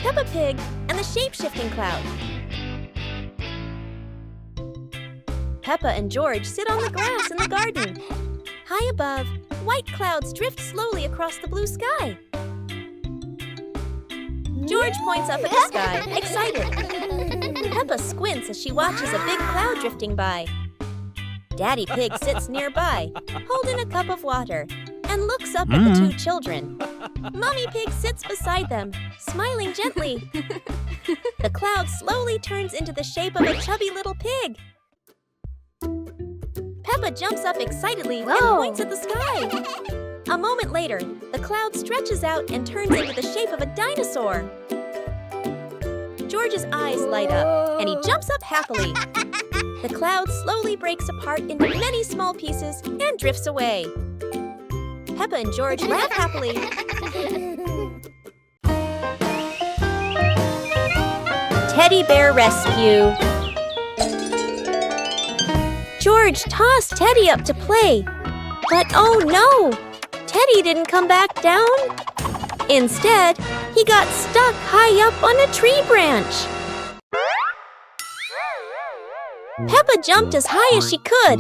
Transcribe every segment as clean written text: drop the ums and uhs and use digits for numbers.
Peppa Pig and the Shape-Shifting Cloud. Peppa and George sit on the grass in the garden. High above, white clouds drift slowly across the blue sky. George points up at the sky, excited. Peppa squints as she watches a big cloud drifting by. Daddy Pig sits nearby, holding a cup of water, and looks up at the two children. Mommy Pig sits beside them, smiling gently. The cloud slowly turns into the shape of a chubby little pig. Peppa jumps up excitedly and points at the sky. A moment later, the cloud stretches out and turns into the shape of a dinosaur. George's eyes light up, and he jumps up happily. The cloud slowly breaks apart into many small pieces and drifts away. Peppa and George laugh happily. Teddy Bear Rescue. George tossed Teddy up to play, but oh no! Teddy didn't come back down. Instead, he got stuck high up on a tree branch. Peppa jumped as high as she could.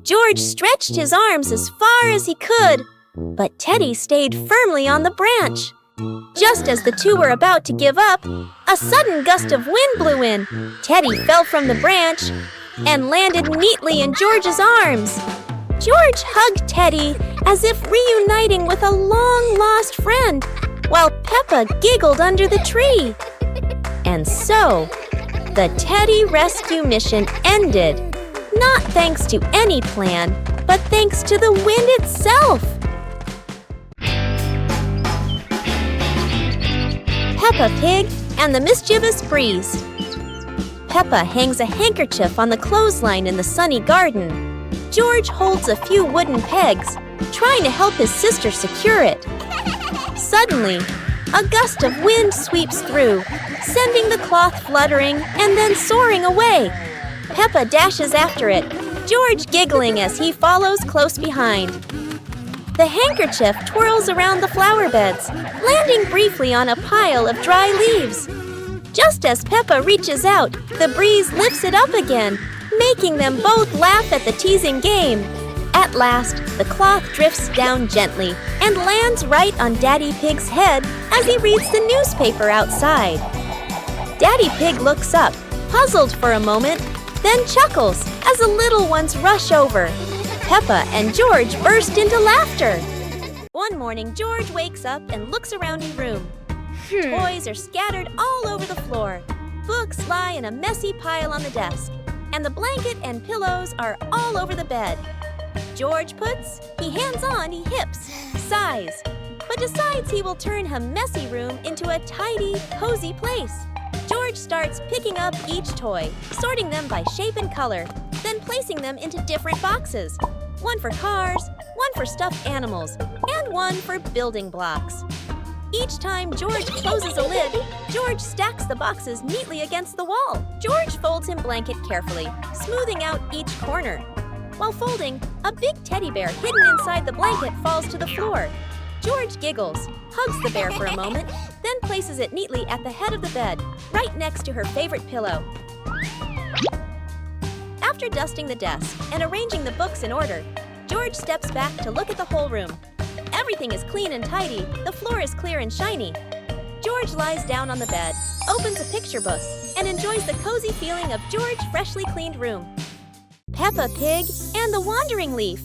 George stretched his arms as far as he could, but Teddy stayed firmly on the branch. Just as the two were about to give up, a sudden gust of wind blew in. Teddy fell from the branch and landed neatly in George's arms. George hugged Teddy as if reuniting with a long-lost friend, while Peppa giggled under the tree. And so, the Teddy rescue mission ended, not thanks to any plan, but thanks to the wind itself. Peppa Pig and the Mischievous Breeze. Peppa hangs a handkerchief on the clothesline in the sunny garden. George holds a few wooden pegs, trying to help his sister secure it. Suddenly, a gust of wind sweeps through, sending the cloth fluttering and then soaring away. Peppa dashes after it, George giggling as he follows close behind. The handkerchief twirls around the flower beds, landing briefly on a pile of dry leaves. Just as Peppa reaches out, the breeze lifts it up again, making them both laugh at the teasing game. At last, the cloth drifts down gently and lands right on Daddy Pig's head as he reads the newspaper outside. Daddy Pig looks up, puzzled for a moment, then chuckles as the little ones rush over. Peppa and George burst into laughter. One morning, George wakes up and looks around his room. Toys are scattered all over the floor. Books lie in a messy pile on the desk. And the blanket and pillows are all over the bed. George puts, he hands on, he hips, sighs, but decides he will turn a messy room into a tidy, cozy place. George starts picking up each toy, sorting them by shape and color, then placing them into different boxes. One for cars, one for stuffed animals, and one for building blocks. Each time George closes a lid, George stacks the boxes neatly against the wall. George folds his blanket carefully, smoothing out each corner. While folding, a big teddy bear hidden inside the blanket falls to the floor. George giggles, hugs the bear for a moment, then places it neatly at the head of the bed, right next to her favorite pillow. After dusting the desk and arranging the books in order, George steps back to look at the whole room. Everything is clean and tidy, the floor is clear and shiny. George lies down on the bed, opens a picture book, and enjoys the cozy feeling of George's freshly cleaned room. Peppa Pig and the Wandering Leaf.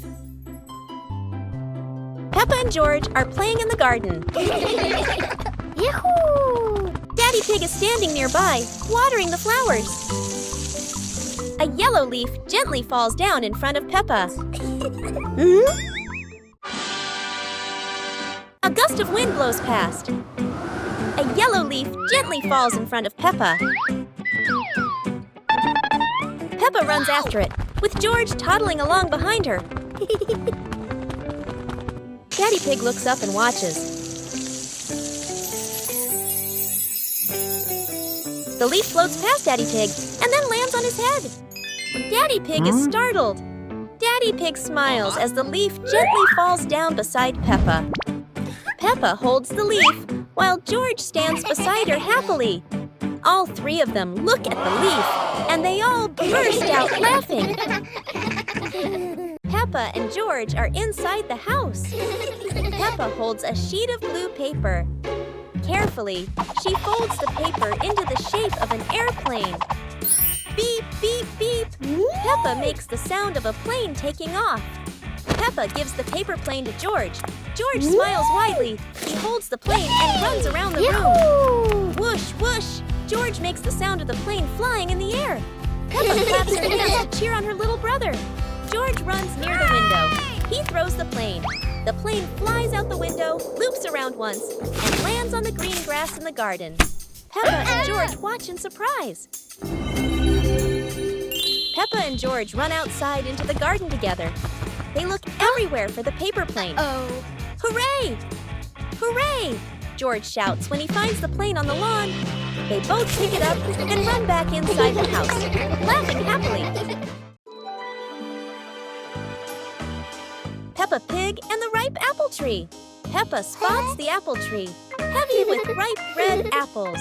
Peppa and George are playing in the garden. Yahoo! Daddy Pig is standing nearby, watering the flowers. A yellow leaf gently falls down in front of Peppa. A gust of wind blows past. A yellow leaf gently falls in front of Peppa. Peppa runs after it, with George toddling along behind her. Daddy Pig looks up and watches. The leaf floats past Daddy Pig and then lands on his head. Daddy Pig is startled. Daddy Pig smiles as the leaf gently falls down beside Peppa. Peppa holds the leaf, while George stands beside her happily. All three of them look at the leaf, and they all burst out laughing. Peppa and George are inside the house. Peppa holds a sheet of blue paper. Carefully, she folds the paper into the shape of an airplane. Beep, beep, beep! Peppa makes the sound of a plane taking off. Peppa gives the paper plane to George. George smiles widely. He holds the plane and runs around the room. Whoosh, whoosh! George makes the sound of the plane flying in the air. Peppa claps her hands to cheer on her little brother. George runs near the window. He throws the plane. The plane flies out the window, loops around once, and lands on the green grass in the garden. Peppa and George watch in surprise. Peppa and George run outside into the garden together. They look everywhere for the paper plane. Hooray! Hooray! George shouts when he finds the plane on the lawn. They both pick it up and run back inside the house, laughing happily. Peppa Pig and the ripe apple tree. Peppa spots the apple tree, heavy with ripe red apples.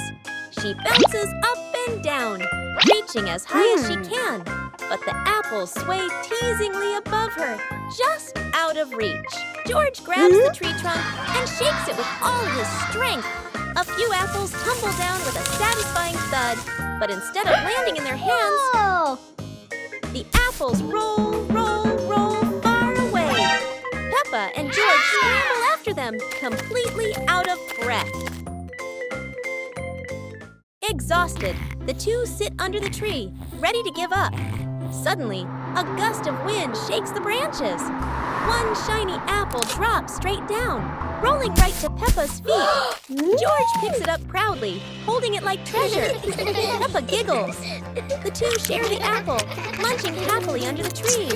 She bounces up and down, reaching as high as she can. But the apples sway teasingly above her, just out of reach. George grabs the tree trunk and shakes it with all his strength. A few apples tumble down with a satisfying thud, but instead of landing in their hands, the apples roll, roll, roll far away. Peppa and George scramble after them, completely out of breath. Exhausted, the two sit under the tree, ready to give up. Suddenly, a gust of wind shakes the branches. One shiny apple drops straight down, rolling right to Peppa's feet. George picks it up proudly, holding it like treasure. Peppa giggles. The two share the apple, munching happily under the tree.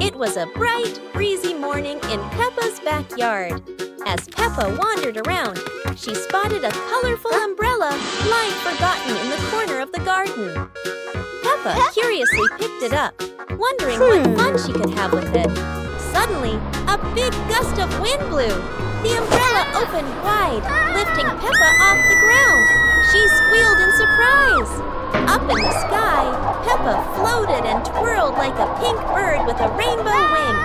It was a bright, breezy morning in Peppa's backyard. As Peppa wandered around, she spotted a colorful umbrella lying forgotten in the corner of the garden. Peppa curiously picked it up, wondering what fun she could have with it. Suddenly, a big gust of wind blew. The umbrella opened wide, lifting Peppa off the ground. She squealed in surprise. Up in the sky, Peppa floated and twirled like a pink bird with a rainbow wing.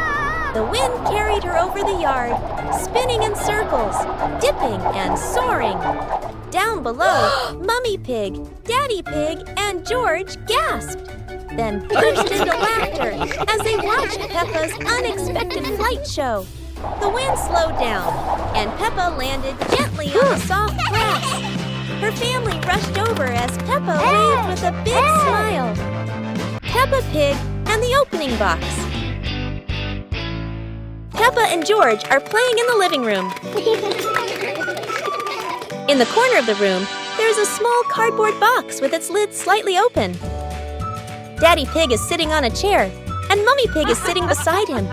The wind carried her over the yard, spinning in circles, dipping and soaring. Down below, Mummy Pig, Daddy Pig, and George gasped, then burst into laughter as they watched Peppa's unexpected flight show. The wind slowed down, and Peppa landed gently on the soft grass. Her family rushed over as Peppa waved with a big smile. Peppa Pig and the Opening Box. Peppa and George are playing in the living room. In the corner of the room, there's a small cardboard box with its lid slightly open. Daddy Pig is sitting on a chair, and Mummy Pig is sitting beside him.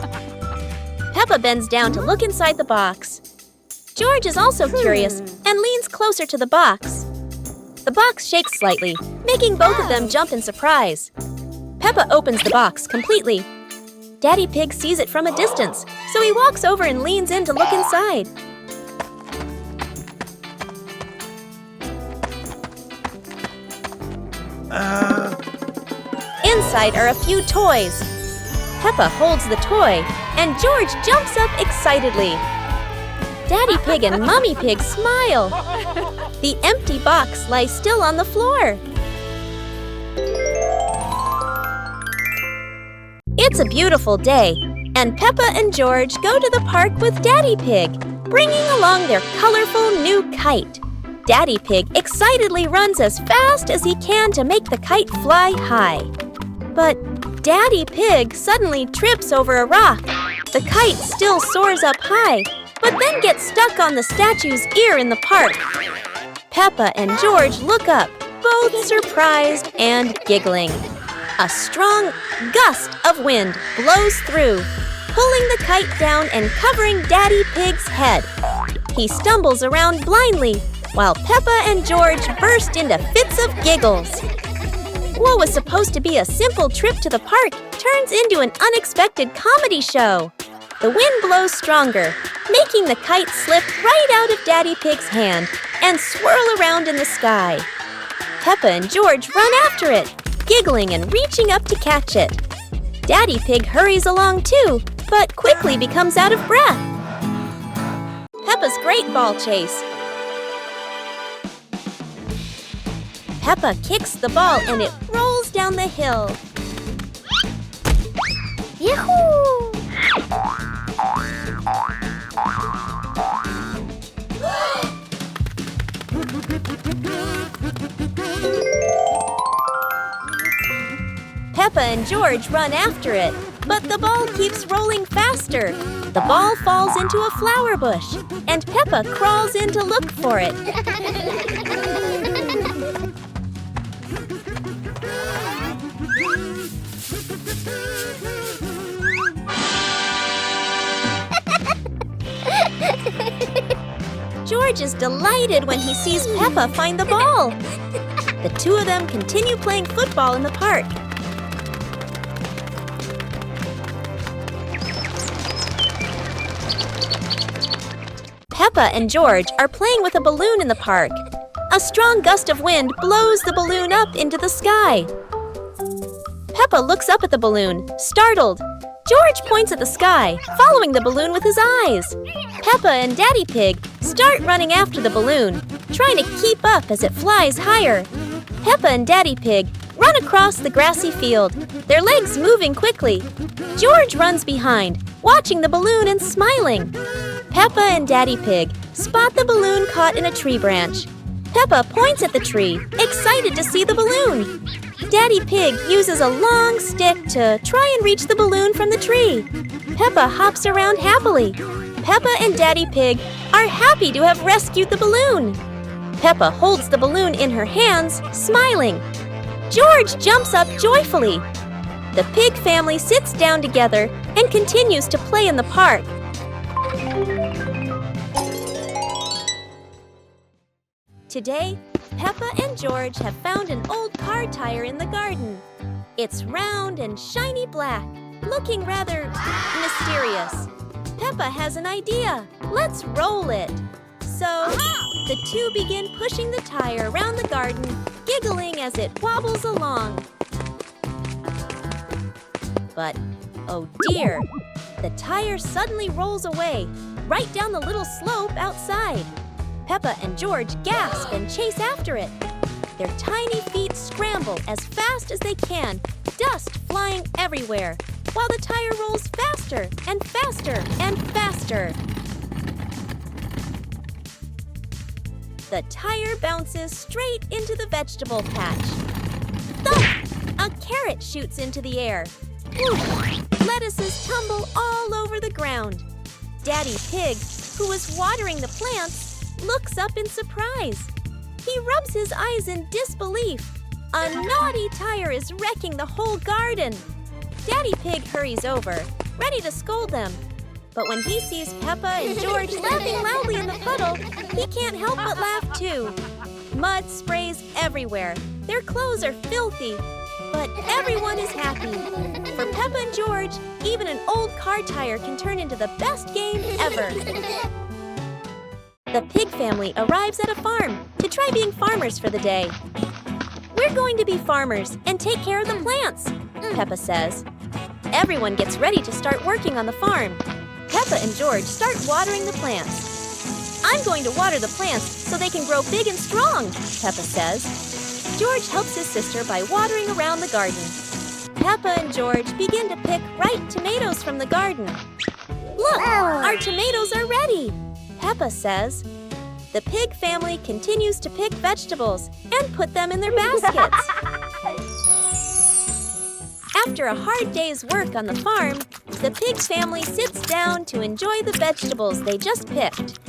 Peppa bends down to look inside the box. George is also curious and leans closer to the box. The box shakes slightly, making both of them jump in surprise. Peppa opens the box completely. Daddy Pig sees it from a distance, so he walks over and leans in to look inside. Inside are a few toys. Peppa holds the toy, and George jumps up excitedly. Daddy Pig and Mummy Pig smile. The empty box lies still on the floor. It's a beautiful day, and Peppa and George go to the park with Daddy Pig, bringing along their colorful new kite. Daddy Pig excitedly runs as fast as he can to make the kite fly high. But Daddy Pig suddenly trips over a rock. The kite still soars up high, but then gets stuck on the statue's ear in the park. Peppa and George look up, both surprised and giggling. A strong gust of wind blows through, pulling the kite down and covering Daddy Pig's head. He stumbles around blindly, while Peppa and George burst into fits of giggles. What was supposed to be a simple trip to the park turns into an unexpected comedy show. The wind blows stronger, making the kite slip right out of Daddy Pig's hand and swirl around in the sky. Peppa and George run after it, giggling and reaching up to catch it. Daddy Pig hurries along too, but quickly becomes out of breath. Peppa's great ball chase. Peppa kicks the ball and it rolls down the hill. Yahoo! Peppa and George run after it, but the ball keeps rolling faster. The ball falls into a flower bush, and Peppa crawls in to look for it. George is delighted when he sees Peppa find the ball. The two of them continue playing football in the park. Peppa and George are playing with a balloon in the park. A strong gust of wind blows the balloon up into the sky. Peppa looks up at the balloon, startled. George points at the sky, following the balloon with his eyes. Peppa and Daddy Pig start running after the balloon, trying to keep up as it flies higher. Peppa and Daddy Pig run across the grassy field, their legs moving quickly. George runs behind, watching the balloon and smiling. Peppa and Daddy Pig spot the balloon caught in a tree branch. Peppa points at the tree, excited to see the balloon. Daddy Pig uses a long stick to try and reach the balloon from the tree. Peppa hops around happily. Peppa and Daddy Pig are happy to have rescued the balloon. Peppa holds the balloon in her hands, smiling. George jumps up joyfully. The pig family sits down together and continues to play in the park. Today, Peppa and George have found an old car tire in the garden. It's round and shiny black, looking rather mysterious. Peppa has an idea. Let's roll it. So, the two begin pushing the tire around the garden, giggling as it wobbles along. But, oh dear, the tire suddenly rolls away, right down the little slope outside. Peppa and George gasp and chase after it. Their tiny feet scramble as fast as they can, dust flying everywhere, while the tire rolls faster and faster and faster. The tire bounces straight into the vegetable patch. Thump! A carrot shoots into the air. Whoosh! Lettuces tumble all over the ground. Daddy Pig, who was watering the plants, looks up in surprise. He rubs his eyes in disbelief. A naughty tire is wrecking the whole garden. Daddy Pig hurries over, ready to scold them. But when he sees Peppa and George laughing loudly in the puddle, he can't help but laugh too. Mud sprays everywhere. Their clothes are filthy. But everyone is happy. For Peppa and George, even an old car tire can turn into the best game ever. The pig family arrives at a farm to try being farmers for the day. We're going to be farmers and take care of the plants, Peppa says. Everyone gets ready to start working on the farm. Peppa and George start watering the plants. I'm going to water the plants so they can grow big and strong, Peppa says. George helps his sister by watering around the garden. Peppa and George begin to pick ripe tomatoes from the garden. Look, our tomatoes are ready, Peppa says. The pig family continues to pick vegetables and put them in their baskets. After a hard day's work on the farm, the pig family sits down to enjoy the vegetables they just picked.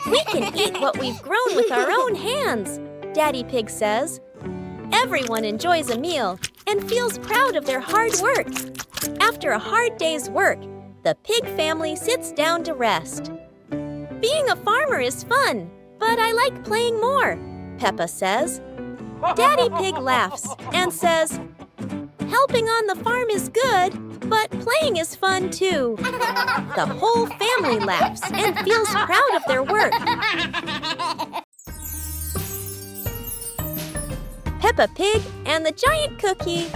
We can eat what we've grown with our own hands, Daddy Pig says. Everyone enjoys a meal and feels proud of their hard work. After a hard day's work, the pig family sits down to rest. Being a farmer is fun, but I like playing more, Peppa says. Daddy Pig laughs and says, helping on the farm is good, But playing is fun too. The whole family laughs and feels proud of their work. Peppa Pig and the Giant Cookie.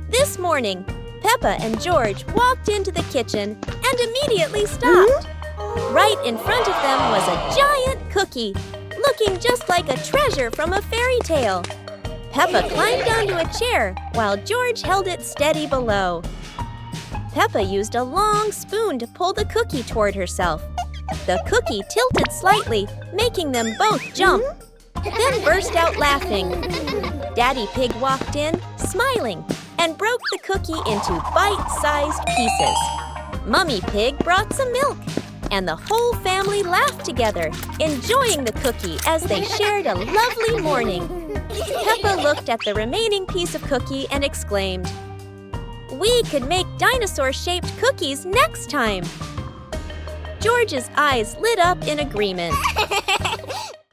This morning, Peppa and George walked into the kitchen and immediately stopped. Right in front of them was a giant cookie, looking just like a treasure from a fairy tale. Peppa climbed onto a chair while George held it steady below. Peppa used a long spoon to pull the cookie toward herself. The cookie tilted slightly, making them both jump, then burst out laughing. Daddy Pig walked in, smiling, and broke the cookie into bite-sized pieces. Mummy Pig brought some milk, and the whole family laughed together, enjoying the cookie as they shared a lovely morning. Peppa looked at the remaining piece of cookie and exclaimed, "We could make dinosaur-shaped cookies next time." George's eyes lit up in agreement.